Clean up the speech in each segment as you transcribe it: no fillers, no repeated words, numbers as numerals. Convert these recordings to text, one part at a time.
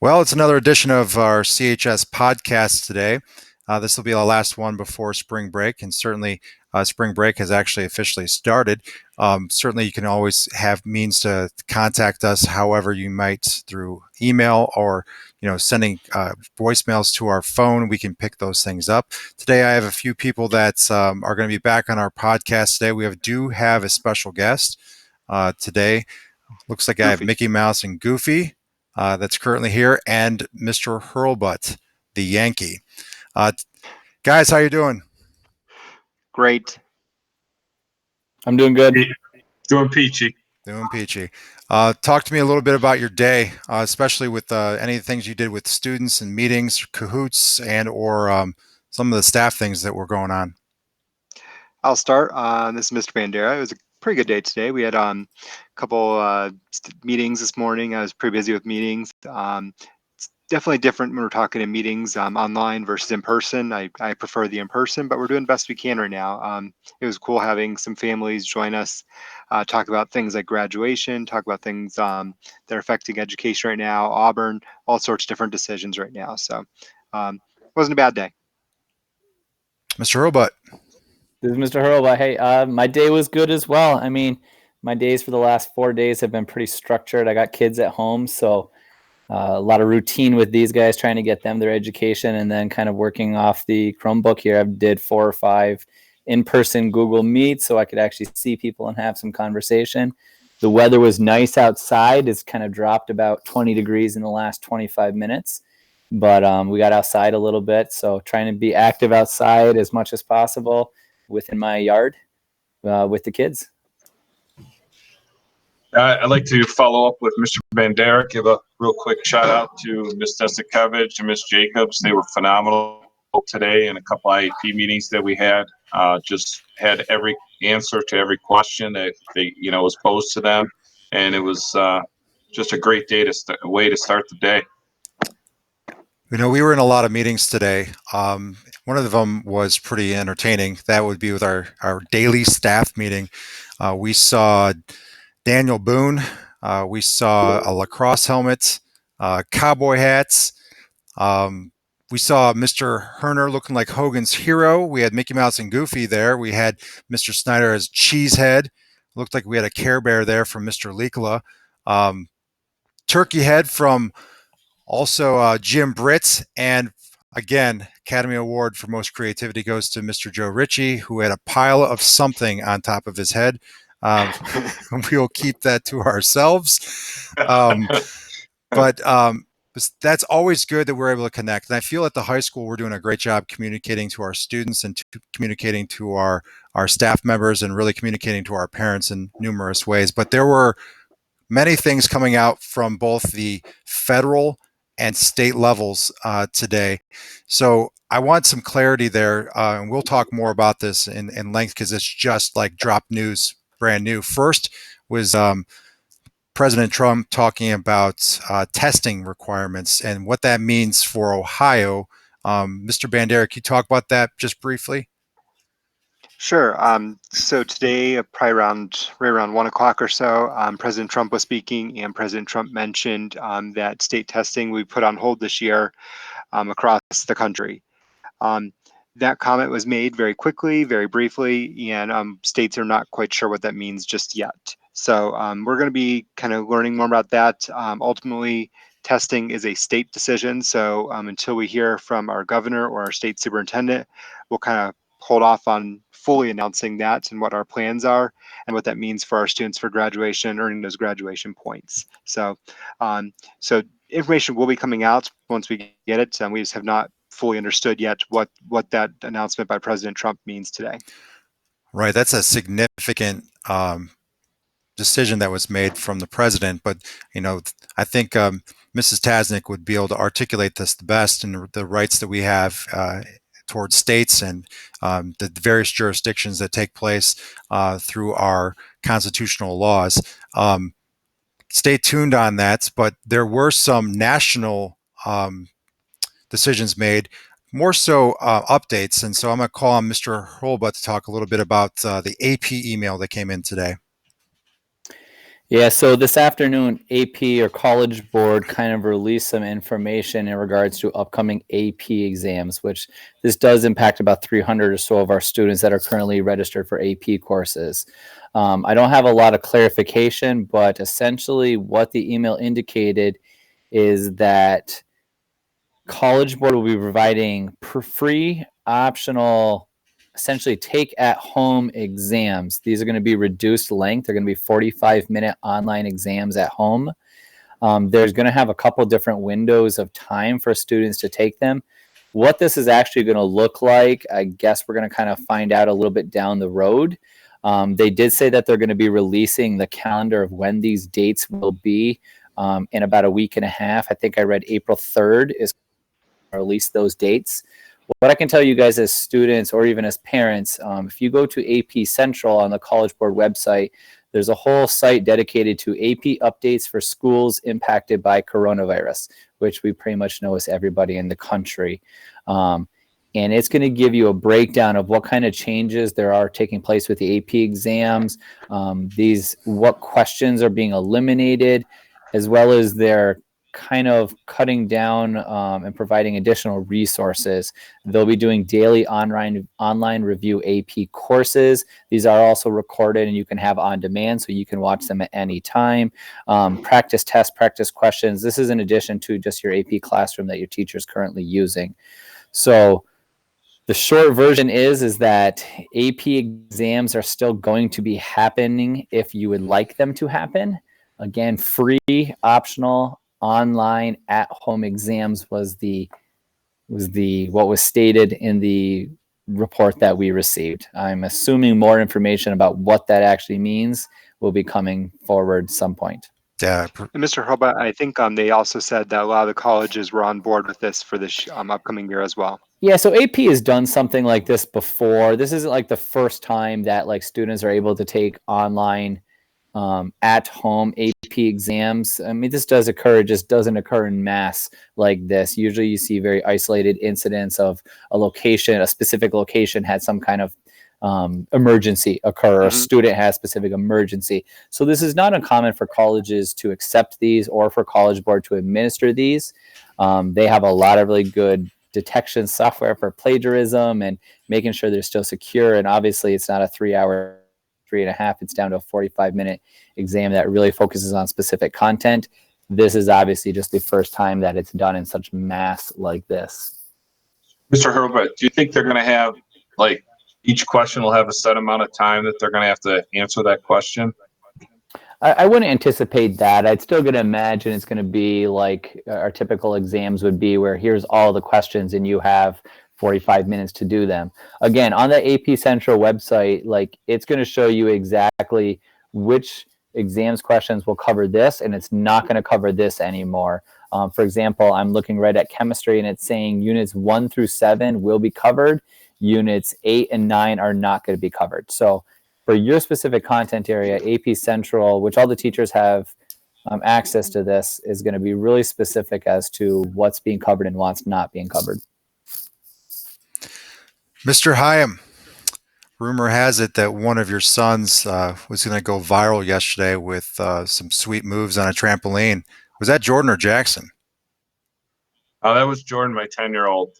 Well, it's another edition of our CHS Podcast today. This will be our last one before spring break, and certainly spring break has actually officially started. Certainly, you can always have means to contact us, however you might, through email or sending voicemails to our phone. We can pick those things up. Today, I have a few people that are going to be back on our podcast today. We do have a special guest today. Looks like I have Mickey Mouse and Goofy. That's currently here, and Mr. Hurlbut, the Yankee. Guys, how you doing? Great. I'm doing good. Doing peachy. Doing peachy. Talk to me a little bit about your day, especially with any of the things you did with students and meetings, cahoots, and or some of the staff things that were going on. I'll start. This is Mr. Bandera. It was a pretty good day today. We had a couple meetings this morning. I was pretty busy with meetings. It's definitely different when we're talking in meetings online versus in person. I prefer the in person, but we're doing the best we can right now. It was cool having some families join us, talk about things like graduation, talk about things that are affecting education right now, Auburn, all sorts of different decisions right now. So it wasn't a bad day. Mr. Hurlbut. This is Mr. Hurlbut. Hey, my day was good as well. I mean, my days for the last 4 days have been pretty structured. I got kids at home, so a lot of routine with these guys, trying to get them their education, and then kind of working off the Chromebook here. I did 4 or 5 in-person Google Meets so I could actually see people and have some conversation. The weather was nice outside. It's kind of dropped about 20 degrees in the last 25 minutes. But we got outside a little bit, so trying to be active outside as much as possible within my yard with the kids. I'd like to follow up with Mr. Bandera, give a real quick shout out to Ms. Desicevich and Ms. Jacobs. They were phenomenal today in a couple IEP meetings that we had. Just had every answer to every question that was posed to them, and it was just a great way to start the day. We were in a lot of meetings today. One of them was pretty entertaining. That would be with our daily staff meeting. We saw Daniel Boone. We saw a lacrosse helmet, cowboy hats. We saw Mr. Herner looking like Hogan's hero. We had Mickey Mouse and Goofy there. We had Mr. Snyder as Cheesehead. Looked like we had a Care Bear there from Mr. Leekla. Turkey Head from also Jim Britz. And again, Academy Award for Most Creativity goes to Mr. Joe Ritchie, who had a pile of something on top of his head. We'll keep that to ourselves. But that's always good that we're able to connect. And I feel at the high school, we're doing a great job communicating to our students and communicating to our staff members and really communicating to our parents in numerous ways. But there were many things coming out from both the federal and state levels today. So I want some clarity there, and we'll talk more about this in length because it's just like drop news, brand new. First was President Trump talking about testing requirements and what that means for Ohio. Mr. Bandera, can you talk about that just briefly? Sure. So today, probably right around 1 o'clock or so, President Trump was speaking, and President Trump mentioned that state testing we put on hold this year across the country. That comment was made very quickly, very briefly, and states are not quite sure what that means just yet. So we're going to be kind of learning more about that. Ultimately, testing is a state decision. So until we hear from our governor or our state superintendent, we'll kind of hold off on fully announcing that and what our plans are and what that means for our students for graduation, earning those graduation points. So information will be coming out once we get it. We just have not fully understood yet what that announcement by President Trump means today. Right. That's a significant decision that was made from the president. But, I think Mrs. Tasnik would be able to articulate this the best, and the rights that we have towards states and the various jurisdictions that take place through our constitutional laws. Stay tuned on that, but there were some national decisions made, more so updates. And so I'm going to call on Mr. Hurlbut to talk a little bit about the AP email that came in today. Yeah, so this afternoon, AP or College Board kind of released some information in regards to upcoming AP exams, which this does impact about 300 or so of our students that are currently registered for AP courses. I don't have a lot of clarification, but essentially what the email indicated is that College Board will be providing free optional, essentially take at home exams. These are going to be reduced length. They're going to be 45-minute online exams at home. There's going to have a couple different windows of time for students to take them. What this is actually going to look like, I guess we're going to kind of find out a little bit down the road. They did say that they're going to be releasing the calendar of when these dates will be in about a week and a half. I think I read April 3rd is release those dates. What I can tell you guys as students or even as parents, if you go to AP Central on the College Board website, there's a whole site dedicated to AP updates for schools impacted by coronavirus, which we pretty much know is everybody in the country. And it's going to give you a breakdown of what kind of changes there are taking place with the AP exams, what questions are being eliminated, as well as their kind of cutting down and providing additional resources. They'll be doing daily online review AP courses. These are also recorded and you can have on demand, so you can watch them at any time. Practice tests, practice questions. This is in addition to just your AP classroom that your teacher's currently using. So the short version is that AP exams are still going to be happening if you would like them to happen. Again, free, optional, online, at-home exams was what was stated in the report that we received. I'm assuming more information about what that actually means will be coming forward some point. Yeah. And Mr. Hurlbut, I think they also said that a lot of the colleges were on board with this for this upcoming year as well. Yeah, so AP has done something like this before. This isn't like the first time that like students are able to take online at home AP exams. I mean, this does occur, it just doesn't occur in mass like this. Usually you see very isolated incidents of a specific location had some kind of emergency occur, or a student has specific emergency. So this is not uncommon for colleges to accept these or for College Board to administer these. They have a lot of really good detection software for plagiarism and making sure they're still secure. And obviously it's not a 3-hour, 3.5, it's down to a 45-minute exam that really focuses on specific content. This is obviously just the first time that it's done in such mass like this. Mr. Hurlbut, do you think they're going to have, like, each question will have a set amount of time that they're going to have to answer that question? I wouldn't anticipate that. I'd still going to imagine it's going to be like our typical exams would be, where here's all the questions and you have 45 minutes to do them. Again, on the AP Central website, like, it's going to show you exactly which exams questions will cover this, and it's not going to cover this anymore. For example, I'm looking right at chemistry, and it's saying units 1 through 7 will be covered. Units 8 and 9 are not going to be covered. So for your specific content area, AP Central, which all the teachers have access to, this is going to be really specific as to what's being covered and what's not being covered. Mr. Hyam, rumor has it that one of your sons was going to go viral yesterday with some sweet moves on a trampoline. Was that Jordan or Jackson? That was Jordan, my 10-year-old.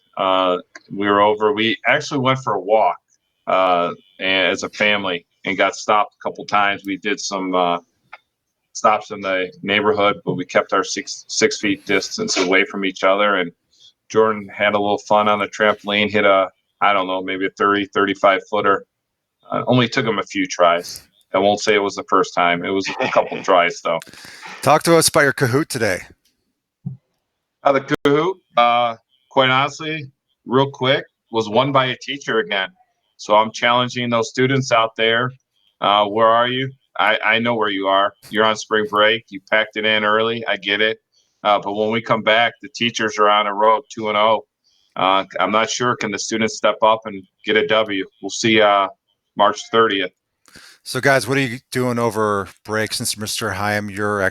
We actually went for a walk as a family and got stopped a couple times. We did some stops in the neighborhood, but we kept our 6 feet distance away from each other. And Jordan had a little fun on the trampoline, hit maybe a 30, 35 footer. Only took him a few tries. I won't say it was the first time. It was a couple tries, though. Talk to us about your Kahoot today. The Kahoot, quite honestly, real quick, was won by a teacher again. So I'm challenging those students out there. Where are you? I know where you are. You're on spring break. You packed it in early. I get it. But when we come back, the teachers are on a road 2-0. I'm not sure. Can the students step up and get a W? We'll see March 30th. So, guys, what are you doing over break? Since Mr. Hyam, your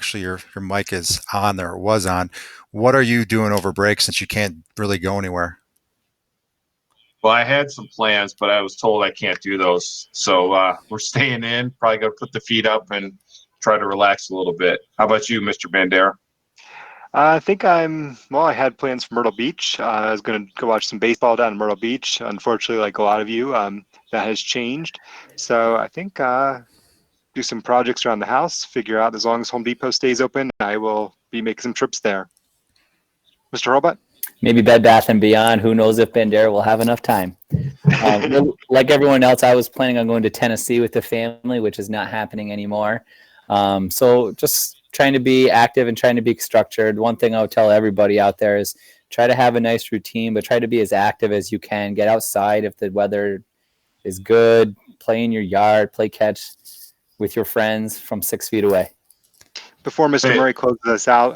mic is on there, or was on. What are you doing over break since you can't really go anywhere? Well, I had some plans, but I was told I can't do those. So we're staying in, probably going to put the feet up and try to relax a little bit. How about you, Mr. Bandera? I think I had plans for Myrtle Beach. I was going to go watch some baseball down in Myrtle Beach. Unfortunately, like a lot of you, that has changed. So I think do some projects around the house, figure out as long as Home Depot stays open, I will be making some trips there. Mr. Hurlbut? Maybe Bed Bath and Beyond. Who knows if Bandera will have enough time. Like everyone else, I was planning on going to Tennessee with the family, which is not happening anymore. So just trying to be active and trying to be structured. One thing I would tell everybody out there is try to have a nice routine, but try to be as active as you can. Get outside if the weather is good. Play in your yard. Play catch with your friends from 6 feet away. Before Mr. Murray closes us out,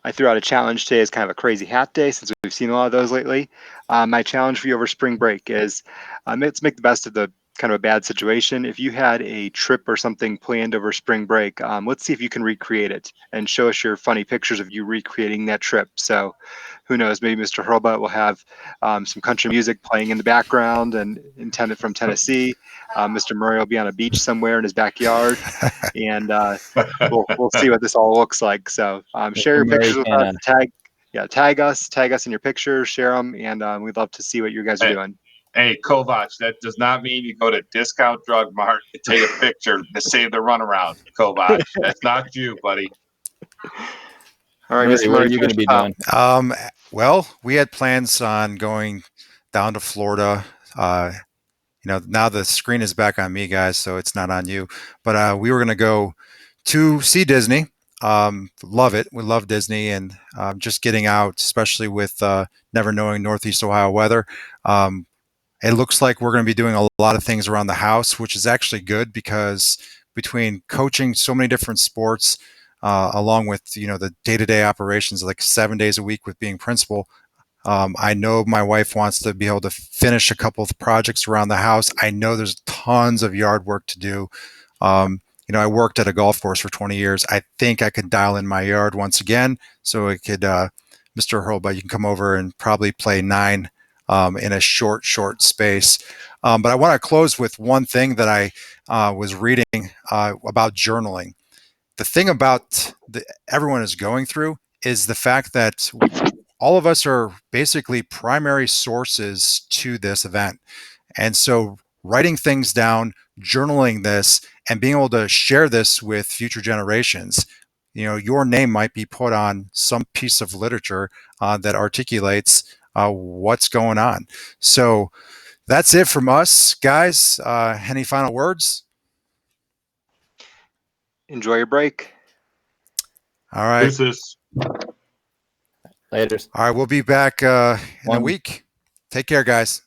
I threw out a challenge today as kind of a crazy hat day since we've seen a lot of those lately. My challenge for you over spring break is let's make the best of the kind of a bad situation. If you had a trip or something planned over spring break, let's see if you can recreate it and show us your funny pictures of you recreating that trip. So who knows, maybe Mr. Hurlbut will have some country music playing in the background and intended from Tennessee. Mr. Murray will be on a beach somewhere in his backyard, and we'll see what this all looks like. So share your pictures with us. Tag us in your pictures, share them, and we'd love to see what you guys are doing. Hey, Kovac, that does not mean you go to Discount Drug Mart and take a picture to save the runaround, Kovac. That's not you, buddy. All right, Mr. What are you going to be doing? Well, we had plans on going down to Florida. Now the screen is back on me, guys, so it's not on you. But we were going to go to see Disney. Love it. We love Disney, and just getting out, especially with never knowing Northeast Ohio weather. It looks like we're going to be doing a lot of things around the house, which is actually good because between coaching so many different sports, along with the day-to-day operations, like 7 days a week with being principal, I know my wife wants to be able to finish a couple of projects around the house. I know there's tons of yard work to do. I worked at a golf course for 20 years. I think I could dial in my yard once again, so it could, Mr. Hurlbut, you can come over and probably play 9 in a short space. But I want to close with one thing that I was reading about journaling. The thing about everyone is going through is the fact that all of us are basically primary sources to this event. And so writing things down, journaling this, and being able to share this with future generations, your name might be put on some piece of literature that articulates what's going on. So that's it from us, guys. Any final words? Enjoy your break. All right. Later. All right, we'll be back in a week. Take care, guys.